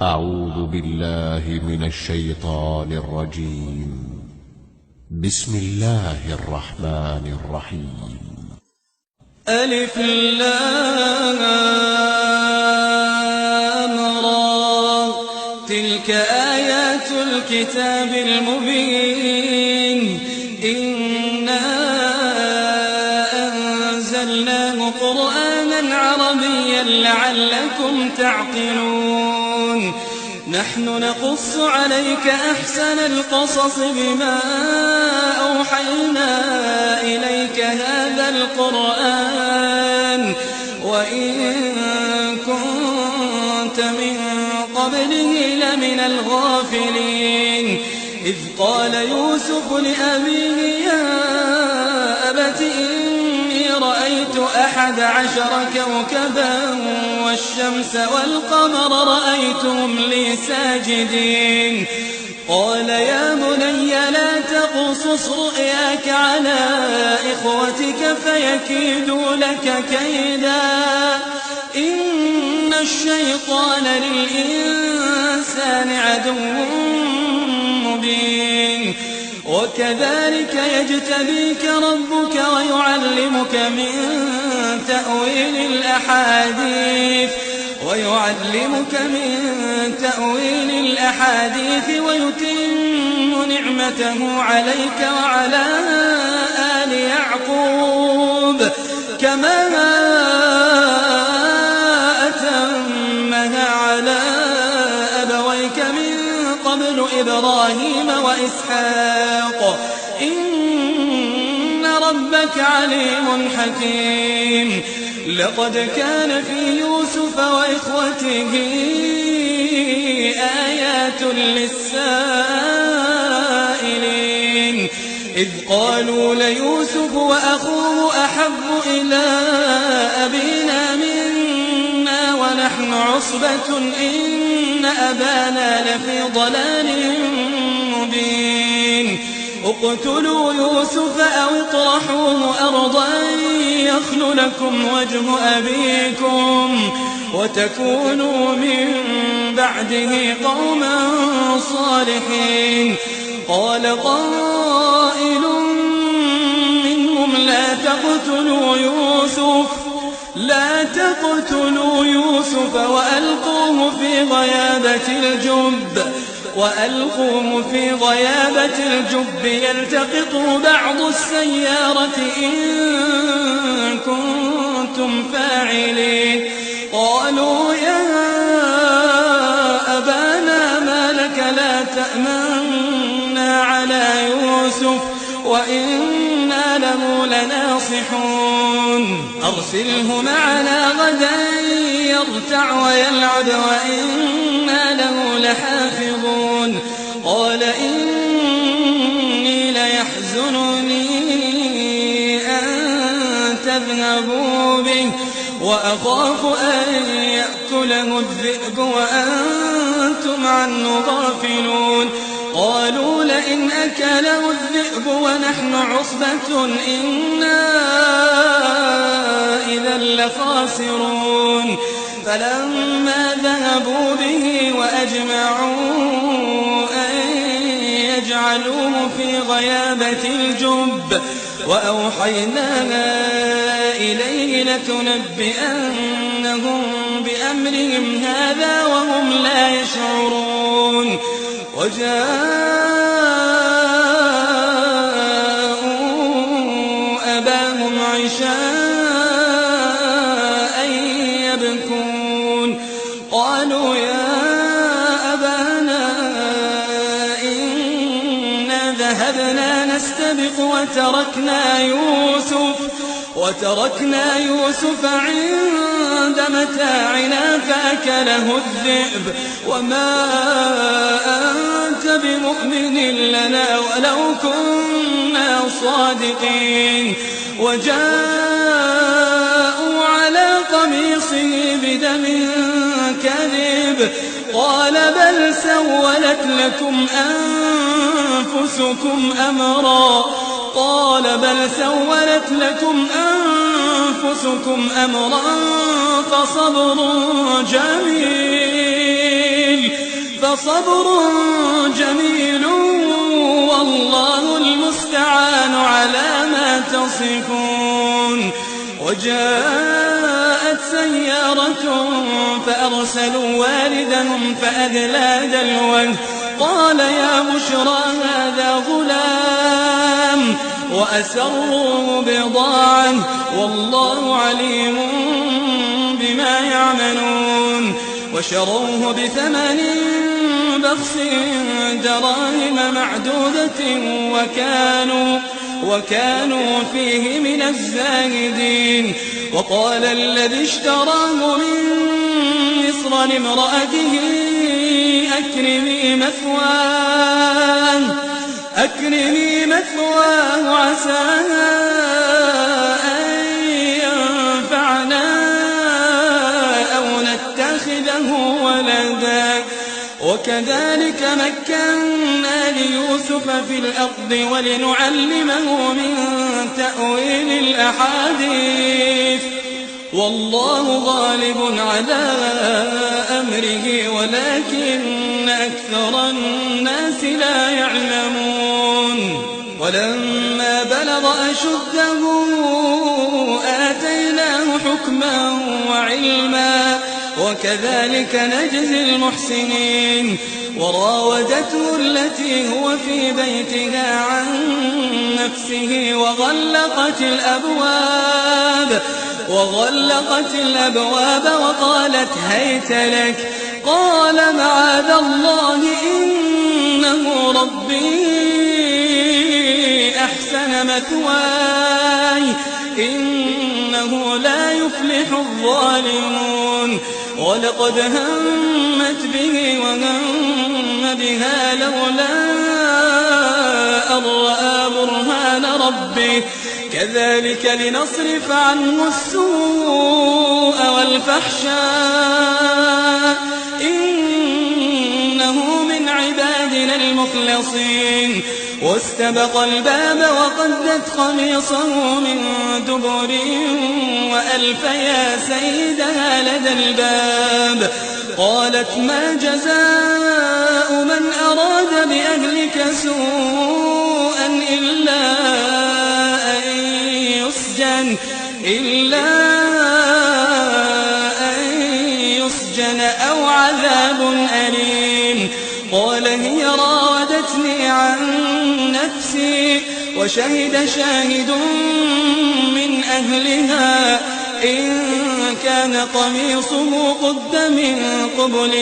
أعوذ بالله من الشيطان الرجيم. بسم الله الرحمن الرحيم. ألف لام را، تلك آيات الكتاب المبين. إنا أنزلناه قرآنا عربيا لعلكم تعقلون. نحن نقص عليك أحسن القصص بما أوحينا إليك هذا القرآن وإن كنت من قبله لمن الغافلين. إذ قال يوسف لأبيه يا أبت إني رأيت 11 كوكبا والشمس والقمر رأيتهم لي ساجدين. قال يا بني لا تقصص رؤياك على إخوتك فيكيدوا لك كيدا. إن الشيطان للإنسان عدو مبين. وكذلك يجتبيك ربك ويعلمك من تأويل الأحاديث ويتم نعمته عليك وعلى آل يعقوب كما أتمها على أبويك من قبل إبراهيم وإسحاق إن ربك عليم حكيم. لقد كان في يوسف وإخوته آيات للسائلين. إذ قالوا ليوسف وأخوه أحب إلى أبينا منا ونحن عصبة إن أبانا لفي ضلال مبين. اقتلوا يوسف أو اطرحوه أرضا يخل لكم وجه أبيكم وتكونوا من بعده قوما صالحين. قال قائل منهم لا تقتلوا يوسف وألقوه في غيابة الجب يلتقطه بعض السيارة إن كنتم فاعلين. قالوا يا أبانا ما لك لا تأمنا على يوسف وإنا له لناصحون. أرسله معنا غدا يرتع ويلعب وإنا له لحافظون. قال إني ليحزنني أن تذهبوا به وأخاف أن يأكله الذئب وأنتم عنه غافلون. قالوا لئن أكله الذئب ونحن عصبة إنا إذا لخاسرون. فلما ذهبوا به وأجمعوا أن يجعلوه في غيابة الجب وأوحينا إليه لتنبئنهم بأمرهم هذا وهم لا يشعرون. وجاءوا أباهم عشاء يبكون. قالوا يا أبانا إنا ذهبنا نستبق وتركنا يوسف عند متاعنا فأكله الذئب وما أنت بمؤمن لنا ولو كنا صادقين. وجاءوا على قميصه بدم كذب. قال بل سولت لكم أنفسكم أمرا فصبر جميل فصبر جميل والله المستعان على ما تصفون. وجاءت سيارة فأرسلوا واردهم فأدلى دلوه قال يا بشرى هذا غلام وأسروا بضاعة والله عليم بما يعملون. وشروه بثمن بخس دراهم معدودة وكانوا فيه من الزاهدين. وقال الذي اشتراه من مصر لامرأته أكرمي مثواه عسى أن ينفعنا أو نتخذه ولدا. وكذلك مكنا ليوسف في الأرض ولنعلمه من تأويل الأحاديث والله غالب على أمره ولكن أكثر الناس لا يعلمون. ولما بلغ أشده آتيناه حكما وعلما وكذلك نجزي المحسنين. وراودته التي هو في بيتها عن نفسه وغلقت الأبواب وقالت هيت لك قال معاذ الله إنه ربي أحسن مثواي إنه لا يفلح الظالمون. ولقد همت به وهم بها لولا أن رأى برهان ربه كذلك لنصرف عنه السوء والفحشاء إنه من عبادنا المخلصين. واستبق الباب وقدت قميصه من دبر وألف يا سيدها لدى الباب. قالت ما جزاء من أراد بأهلك سوءا إلا أن يسجن أو عذاب أليم. قال هي راودتني عن نفسي وشهد شاهد من أهلها إن كان قميصه قد من قبل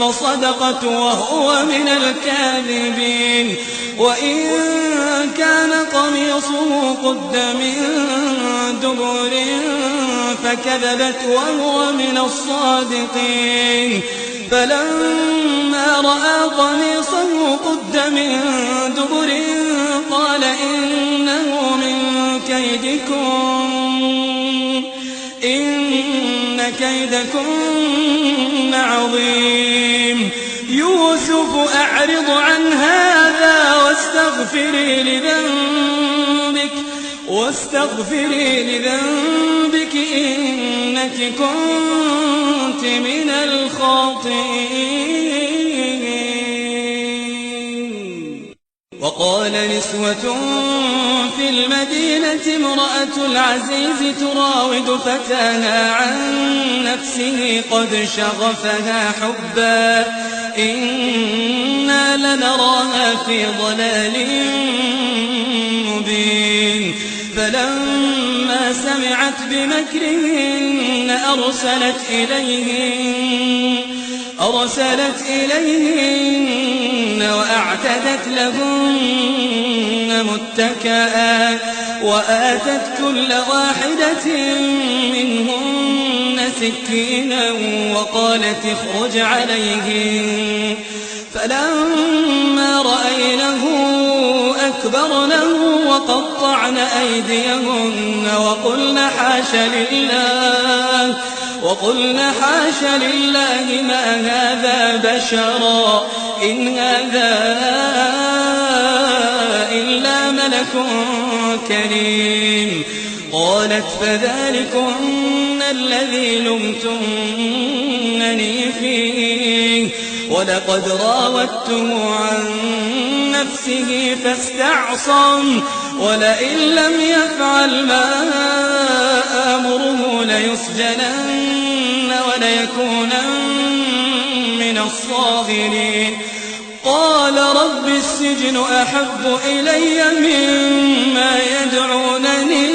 فصدقت وهو من الكاذبين وإن كان قميصه قد من دبر فكذبت وهو من الصادقين. فلما رأى قميصه قد من دبر قال إنه من كيدكم إن كيدكن عظيم. يوسف أعرض عن هذا واستغفري لذنبك إنك كنت من الخاطئين. وقال نسوة في المدينة امرأة العزيز تراود فتاها عن نفسه قد شغفها حبا إنا لنراها في ضلال مبين. فلما سمعت بمكرهن أرسلت إليهن وأعتدت لهن متكئا وآتت كل واحدة منهن سكينا وقالت اخرج عليهن. فلما رأينه أكبرنه وقطعن أيديهن وقلن حاش لله ما هذا بشرا إن هذا إلا ملك كريم. قالت فذلكن الذي لمتنني فيه ولقد راودته عن نفسه فاستعصم ولئن لم يفعل ما آمره ليسجنن وليكونن من الصاغرين قال رب السجن أحب إلي مما يدعونني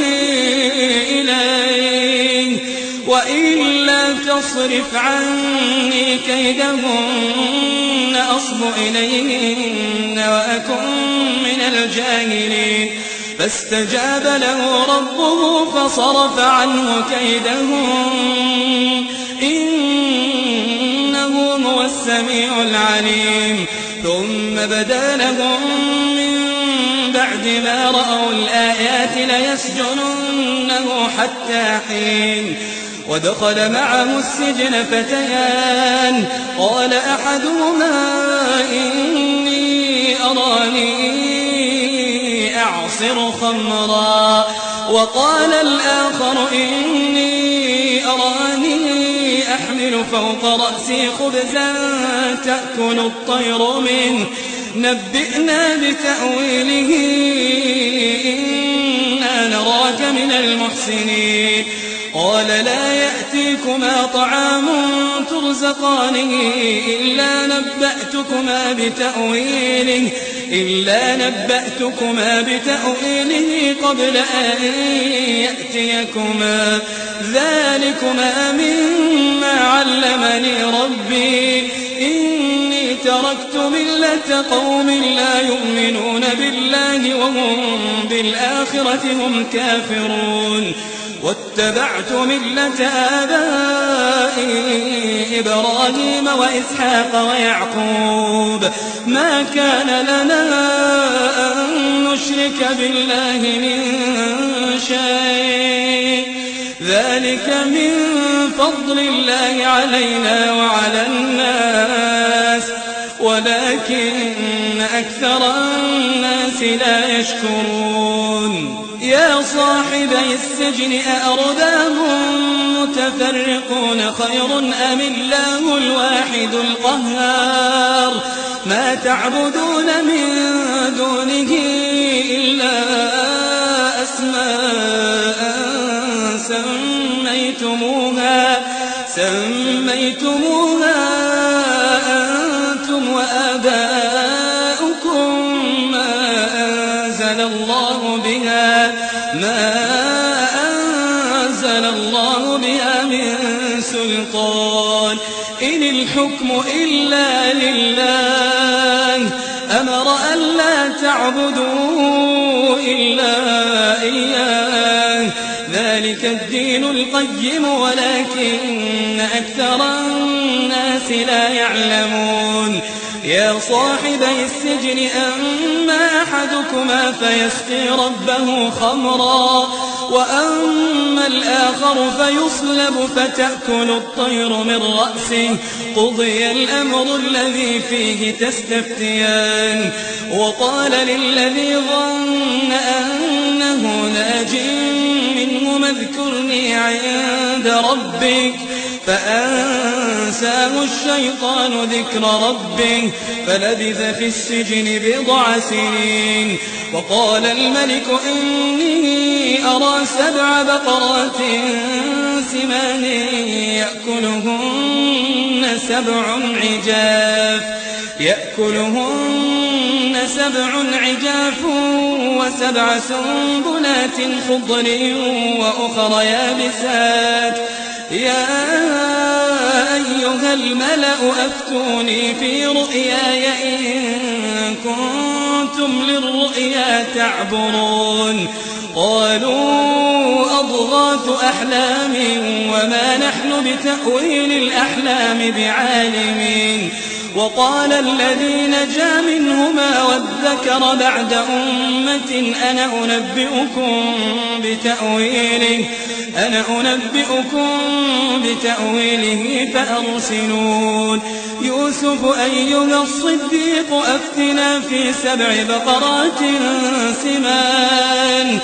إليه وإلا تصرف عني كيدهن أصب إليهن وأكن من الجاهلين فاستجاب له ربه فصرف عنه كيدهن إنه هو السميع العليم ثم بدا لهم من بعد ما رأوا الآيات ليسجننه حتى حين ودخل معه السجن فتيان قال أحدهما إني أراني أعصر خمرا وقال الآخر إني أراني أحمل فوق رأسي خبزا تأكل الطير منه نبئنا بتأويله إنا نراك من المحسنين قال لا يأتيكما طعام ترزقانه إلا نبأتكما بتأويله قبل أن يأتيكما ذلكما مما علمني ربي إني تركت ملة قوم لا يؤمنون بالله وهم بالآخرة هم كافرون واتبعت ملة آبائي إبراهيم وإسحاق ويعقوب ما كان لنا أن نشرك بالله من شيء ذلك من فضل الله علينا وعلى الناس ولكن أكثر الناس لا يشكرون يا صاحبي السجن أأرباب متفرقون خير أم الله الواحد القهار ما تعبدون من دونه إلا أسماء سميتموها أنتم وآباؤكم ما أنزل الله بها من سلطان إن الحكم إلا لله أمر ألا تعبدوا إلا إياه ذلك الدين القيم ولكن أكثر الناس لا يعلمون يا صاحبي السجن أما أحدكما فيسقي ربه خمرا وأما الآخر فيصلب فتأكل الطير من رأسه قضي الأمر الذي فيه تستفتيان وقال للذي ظن أنه ناج منهما اذكرني عند ربك فأنساه الشيطان ذكر ربه فلبث في السجن بضع سنين وقال الملك إني أرى 7 بقرات سمان يأكلهن 7 عجاف و7 سنبلات خضر وأخر يابسات يا أيها الملأ أفتوني في رؤياي إن كنتم للرؤيا تعبرون قالوا أضغاث أحلام وما نحن بتأويل الأحلام بعالمين وقال الذي نجا منهما وادكر بعد أمة أنا أنبئكم بتأويله فأرسلون يوسف أيها الصديق أفتنا في 7 بقرات سمان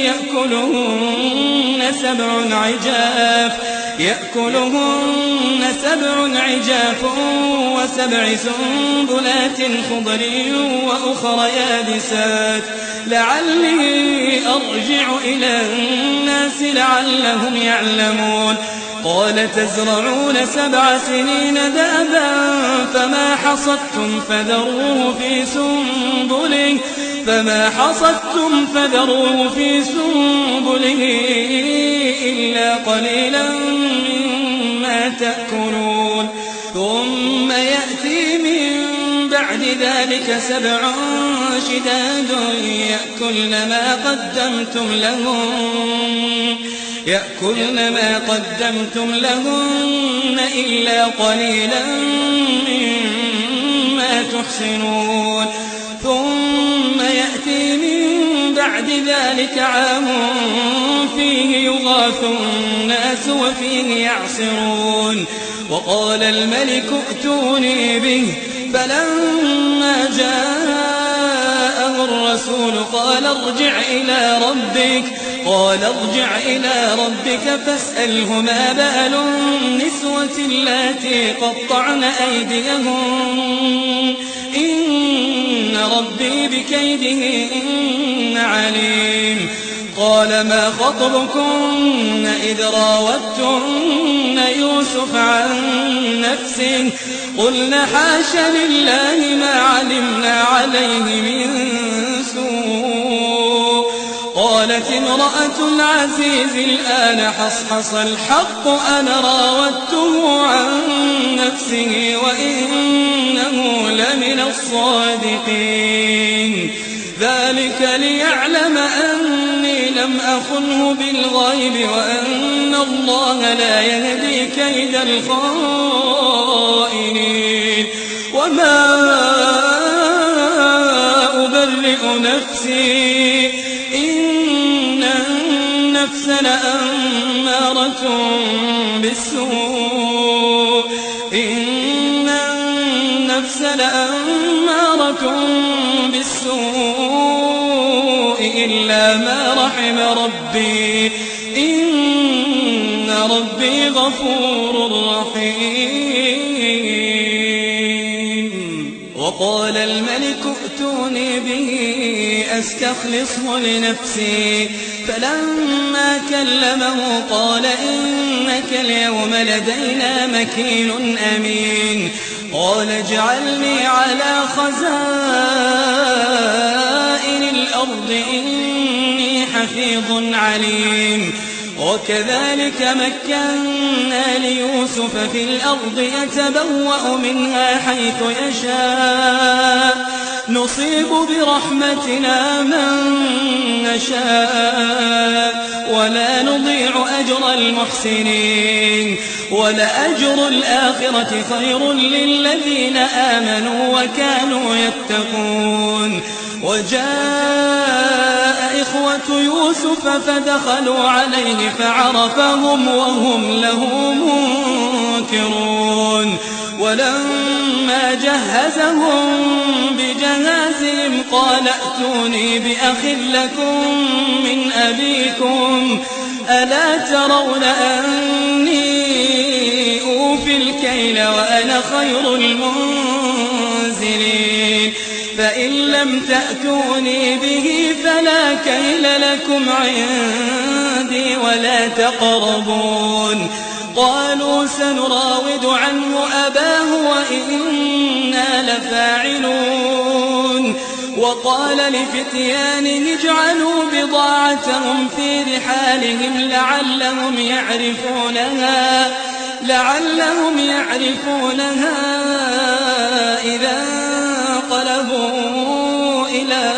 يأكلهن 7 يأكلهن 7 عجاف و7 سنبلات خضر وأخر يابسات لعلي أرجع إلى الناس لعلهم يعلمون قال تزرعون 7 سنين دأبا فما حصدتم فذروه في سنبله إلا قليلا مما تأكلون ثم يأتي من بعد ذلك 7 شداد يأكلن ما قدمتم لهن إلا قليلا مما تحصنون ثم يأتي من بعد ذلك عام فيه يغاث الناس وفيه يعصرون وقال الملك ائتوني به فلما جاءه الرسول قال ارجع إلى ربك فاسأله ما بال النسوة اللاتي قطعن أيديهن إن ربي بكيدهن عليم قال ما خطبكن إذ راوتن يوسف عن نفسه قلنا حاش لله ما علمنا عليه من سوء قالت امرأة العزيز الآن حصحص الحق أنا راودته عن نفسه وإنه لمن الصادقين ذلك ليعلم أني لم أخنه بالغيب وأن الله لا يهدي كيد الخائنين وما أبرئ نفسي إن النفس لأمارة بالسوء إلا ما رحم ربي إن ربي غفور رحيم وقال الملك ائتوني به أستخلصه لنفسي فلما كلمه قال إنك اليوم لدينا مكين أمين قال اجعلني على خزائن الأرض إني حفيظ عليم وكذلك مكنا ليوسف في الأرض يتبوأ منها حيث يشاء نصيب برحمتنا من نشاء ولا نضيع أجر المحسنين ولأجر الآخرة خير للذين آمنوا وكانوا يتقون وجاء إخوة يوسف فدخلوا عليه فعرفهم وهم له منكرون ولما جهزهم بجهازهم قال ائتوني بأخ لكم من أبيكم ألا ترون أني أوفي الكيل وأنا خير المنزلين فإن لم تأتوني به فلا كيل لكم عندي ولا تقربون قالوا سنراود عنه أباه وإنا لفاعلون وقال لفتيانه اجعلوا بضاعتهم في رحالهم لعلهم يعرفونها إذا انقلبوا إلى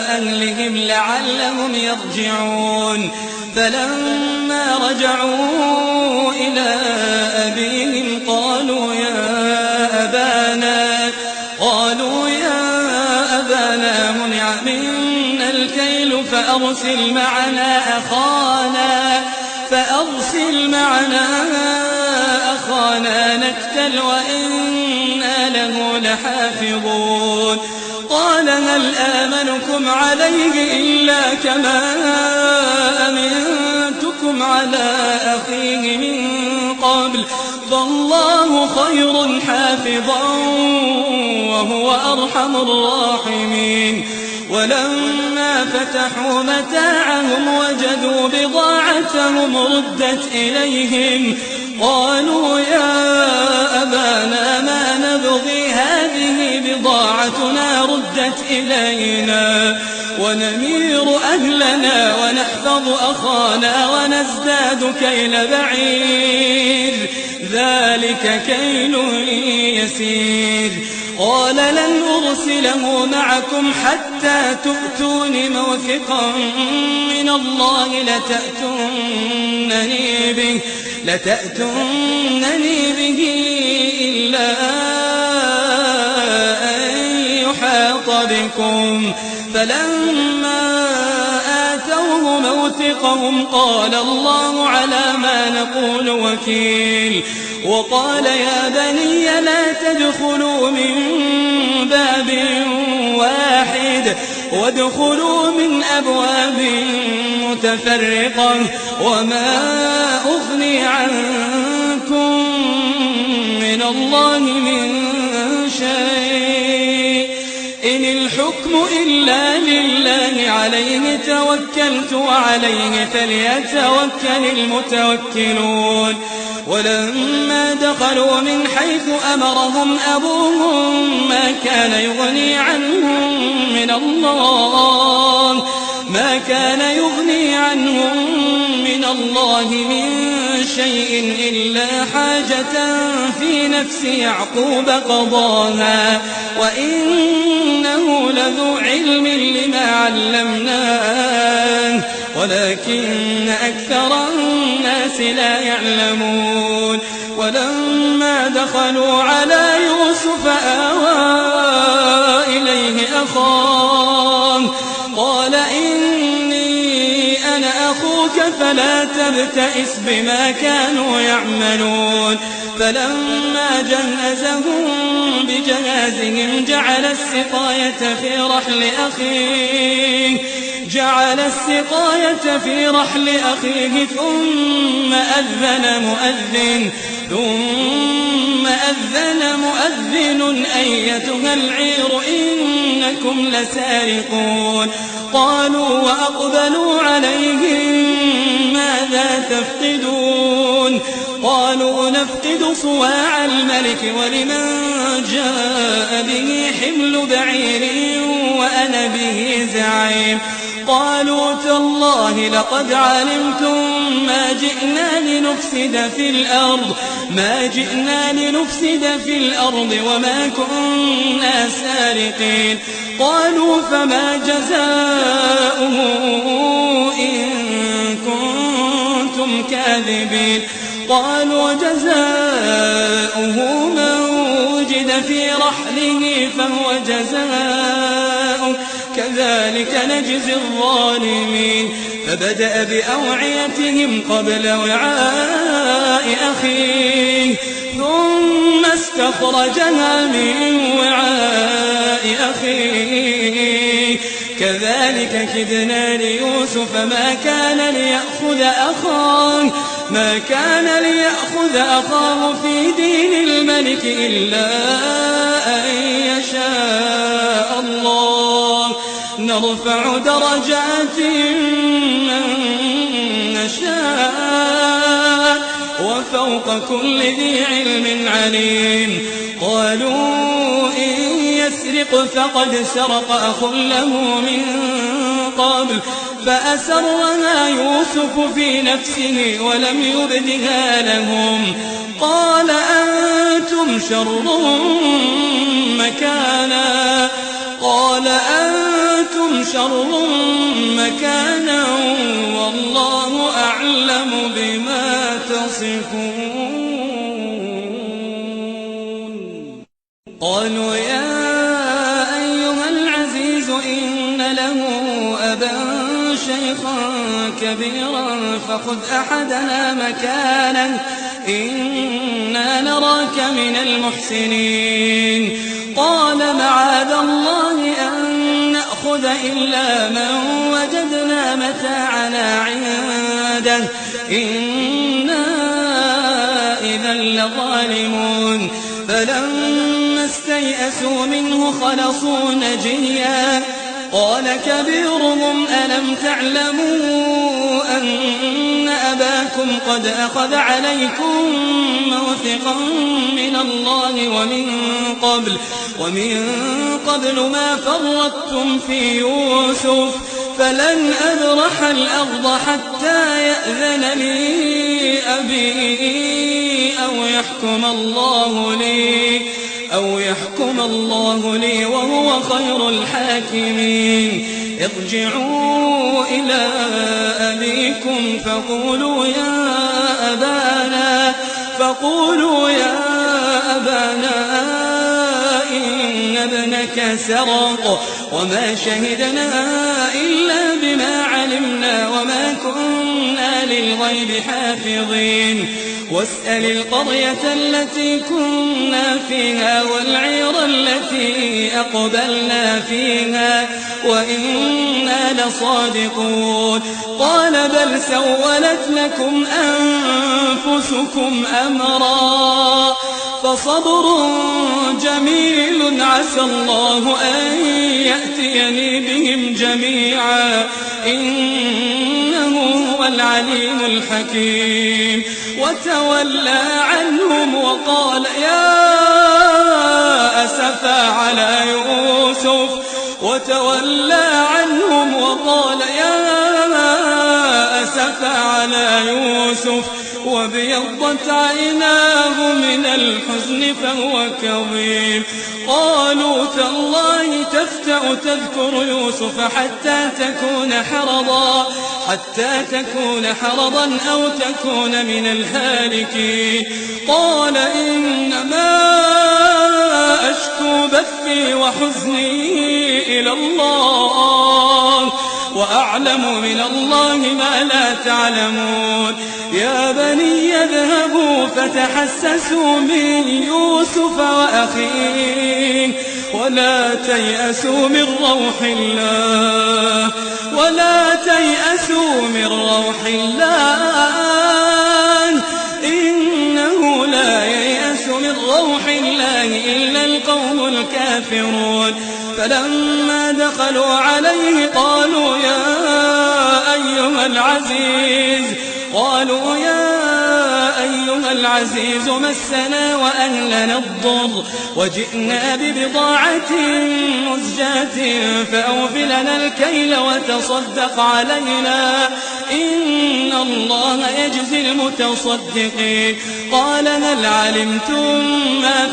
أهلهم لعلهم يرجعون فلما رجعوا إلى أبيهم قالوا يا أبانا منع منا الكيل فأرسل معنا أخانا نكتل وإنا له لحافظون قال هل آمنكم عليه إلا كما أمنتكم على أخيه من قبل فالله خير حافظا وهو أرحم الراحمين ولما فتحوا متاعهم وجدوا بضاعتهم ردت إليهم قالوا يا أبانا ما نبغي هذه بضاعتنا ردت إلينا ونمير أهلنا ونحفظ أخانا ونزداد كيل بعير ذلك كيل يسير قال لن أرسله معكم حتى تؤتون موثقا من الله لتأتونني به إلا أن يحاط بكم فلما آتوه موثقهم قال الله على ما نقول وكيل وقال يا بني لا تدخلوا من باب واحد وادخلوا من أبواب متفرقة وما أغني عنكم من الله من شيء إن الحكم إلا لله عليه توكلت وعليه فليتوكل المتوكلون ولما دخلوا من حيث أمرهم أبوهم ما كان يغني عنهم من الله من شيء إلا حاجة في نفس يعقوب قضاها وإنه لذو علم لما علمناه ولكن أكثر الناس لا يعلمون ولما دخلوا على يوسف آوى إليه أخاه قال إني أنا أخوك فلا تبتئس بما كانوا يعملون فلما جهزهم بجهازهم جعل السقاية في رحل أخيه ثم أذن مؤذن أيتها العير إنكم لسارقون قالوا وأقبلوا عليهم ماذا تفقدون قالوا نفقد صواع الملك ولمن جاء به حمل بعير وأنا به زعيم قالوا تالله لقد علمتم ما جئنا لنفسد في الأرض وما كنا سارقين قالوا فما جزاؤه إن كنتم كاذبين قالوا جزاؤه من وجد في رحله فهو جزاؤه كذلك نجزي الظالمين فبدأ بأوعيتهم قبل وعاء أخيه ثم استخرجها من وعاء أخيه كذلك كدنا ليوسف ما كان ليأخذ أخاه في دين الملك إلا أن يشاء الله نرفع درجات من نشاء وفوق كل ذي علم عليم قالوا إن يسرق فقد سرق أخ له من قبل فأسرها يوسف في نفسه ولم يبدها لهم قال أنتم شر مكانا والله أعلم بما تصفون قالوا يا أيها العزيز إن له أبا شيخا كبيرا فخذ أحدنا مكانه إنا نراك من المحسنين قال معاذ الله أن نأخذ إلا من وجدنا متاعنا عنده إنا إذا لظالمون فلما استيئسوا منه خلصوا نجيا قال كبيرهم ألم تعلموا أن أباكم قد أخذ عليكم موثقا من الله ومن قبل ما فرطتم في يوسف فلن أبرح الأرض حتى يأذن لي أبي أو يحكم الله لي وهو خير الحاكمين ارجعوا إلى أبيكم فقولوا يا أبانا إن ابنك سرق وما شهدنا إلا بما علمنا وما كنا للغيب حافظين واسأل القرية التي كنا فيها والعير التي أقبلنا فيها وإنا لصادقون قال بل سولت لكم أنفسكم أمرا فصبر جميل عسى الله أن يأتيني بهم جميعا إنه هو العليم الحكيم وتولى عنهم وقال يا أسفا على يوسف وابيضت عيناه من الحزن فهو كظيم قالوا تالله تفتأ تذكر يوسف حتى تكون حرضا أو تكون من الهالكين قال إنما أشكو بثي وحزني إلى الله وأعلم من الله ما لا تعلمون يا بني اذهبوا فتحسسوا من يوسف وأخيه ولا تيأسوا من روح الله إنه لا ييأس من روح الله إلا القوم الكافرون فلما دخلوا عليه قالوا يا أيها العزيز مسنا وأهلنا الضر وجئنا ببضاعة مزجاة فأوفلنا الكيل وتصدق علينا إن الله يجزي المتصدقين قال هل علمتم ما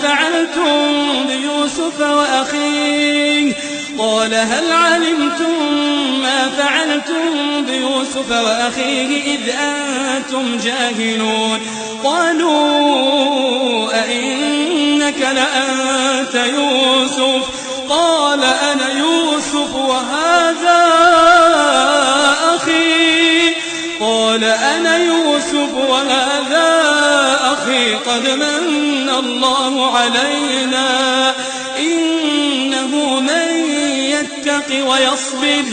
فعلتم بيوسف وأخيه إذ أنتم جاهلون قالوا أئنك لأنت يوسف قال أنا يوسف وهذا أخي قد من الله علينا إنه من يتق ويصبر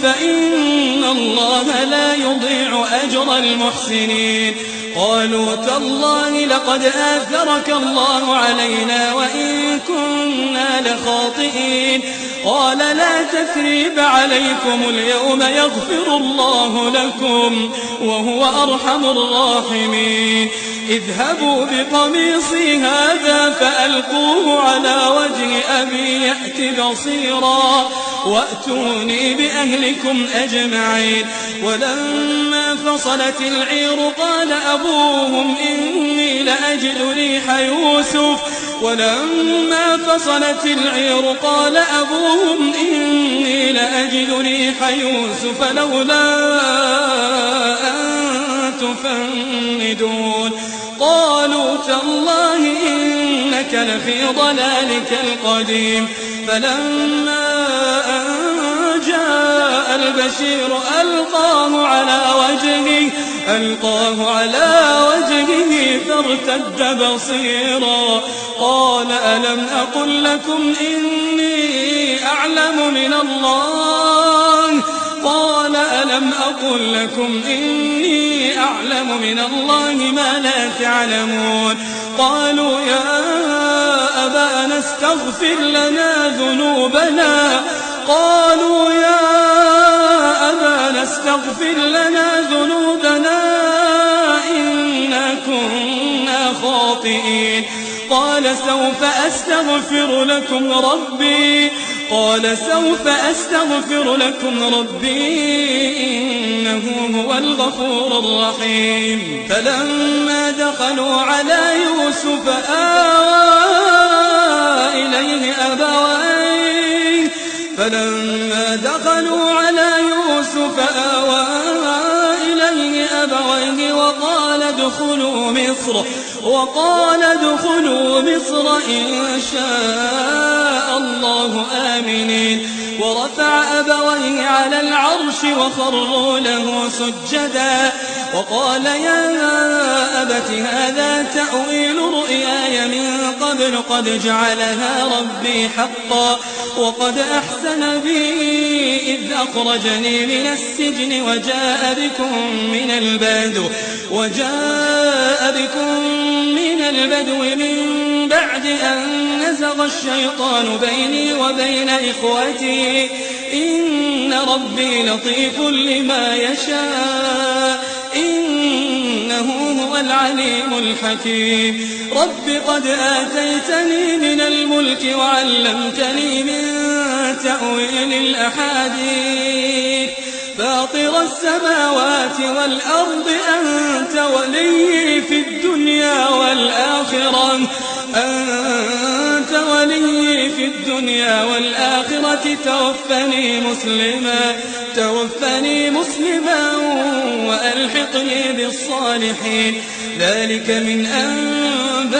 فإن الله لا يضيع أجر المحسنين قالوا تالله لقد آثرك الله علينا وإن كنا لخاطئين قال لا تثريب عليكم اليوم يغفر الله لكم وهو أرحم الراحمين اذهبوا بقميصي هذا فألقوه على وجه أبي يأت بصيرا وأتوني بأهلكم أجمعين ولما فصلت العير قال أبوهم إني لأجد ريح يوسف لولا أن تفندون قالوا تالله إنك لفي ضلالك القديم فلما أن جاء البشير ألقاه على وجهه فارتد بصيرا قال ألم أقل لكم إني أعلم من الله قال ألم أقل لكم إني أعلم من الله ما لا تعلمون قالوا يا أبانا استغفر لنا ذنوبنا إنا كنا خاطئين قال سوف أستغفر لكم ربي إنه هو الغفور الرحيم فلما دخلوا على يوسف آوى إليه أبويه وقال ادخلوا مصر إن شاء الله آمنين ورفع أبويه على العرش وخروا له سجدا وقال يا أبت هذا تأويل رؤياي من قبل قد جعلها ربي حقا وقد أحسن بي إذ أخرجني من السجن وجاء بكم من البدو من بعد أن نزغ الشيطان بيني وبين إخوتي إن ربي لطيف لما يشاء إنه هو العليم الحكيم رب قد آتيتني من الملك وعلمتني من تأويل الأحاديث فاطر السماوات والأرض أنت ولي في الدنيا والآخرة توفني مسلما وألحقني بالصالحين ذلك من أنباء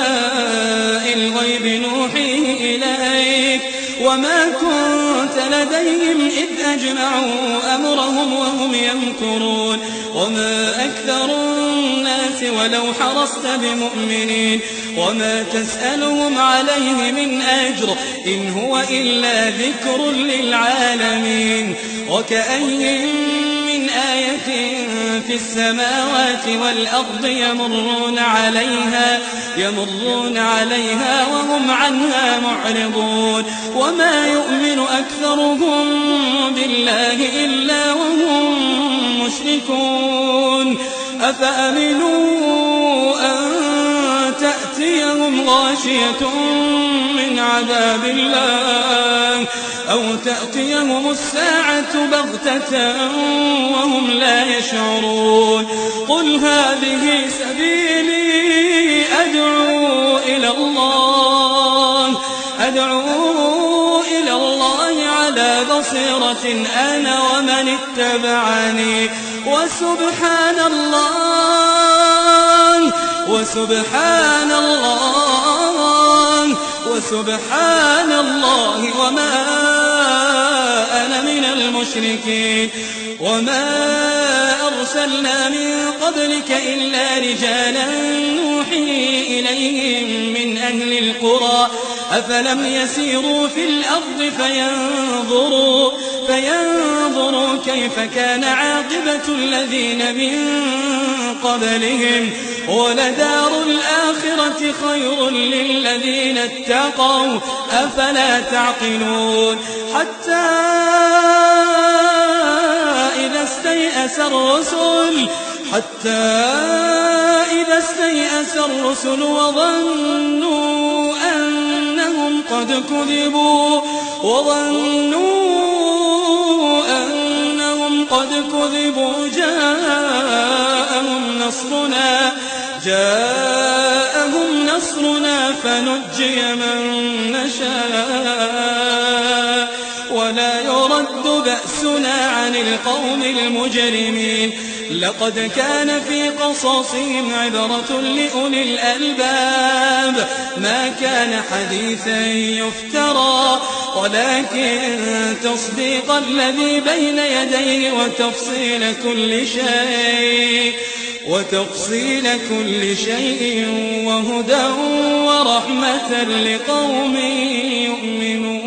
الغيب نوحيه إليك وما كنت لديهم إذ أجمعوا أمرهم وهم يمكرون وما أكثر الناس ولو حرصت بمؤمنين وما تسألهم عليه من أجر إن هو إلا ذكر للعالمين وكأي من آية في السماوات والأرض يمرون عليها وهم عنها معرضون وما يؤمن أكثرهم بالله إلا وهم مشركون أفأمنوا أن تأتيهم غاشية من عذاب الله أو تأتيهم الساعة بغتة وهم لا يشعرون قل هذه سبيلي أدعو إلى الله على بصيرة أنا ومن اتبعني وسبحان الله وما أنا من المشركين وما أرسلنا من قبلك إلا رجالا نوحي إليهم من أهل القرى أفلم يسيروا في الأرض فينظروا كيف كان عاقبة الذين من قبلهم ولدار الآخرة خير للذين اتقوا أفلا تعقلون حتى إذا استيأس الرسل وظنوا أنهم قد كذبوا جاءهم نصرنا فنجي من نشاء ولا يرد بأسنا عن القوم المجرمين لقد كان في قصصهم عبرة لأولي الألباب ما كان حديثا يفترى ولكن تصديق الذي بين يديه وتفصيل كل شيء وهدى ورحمة لقوم يؤمنون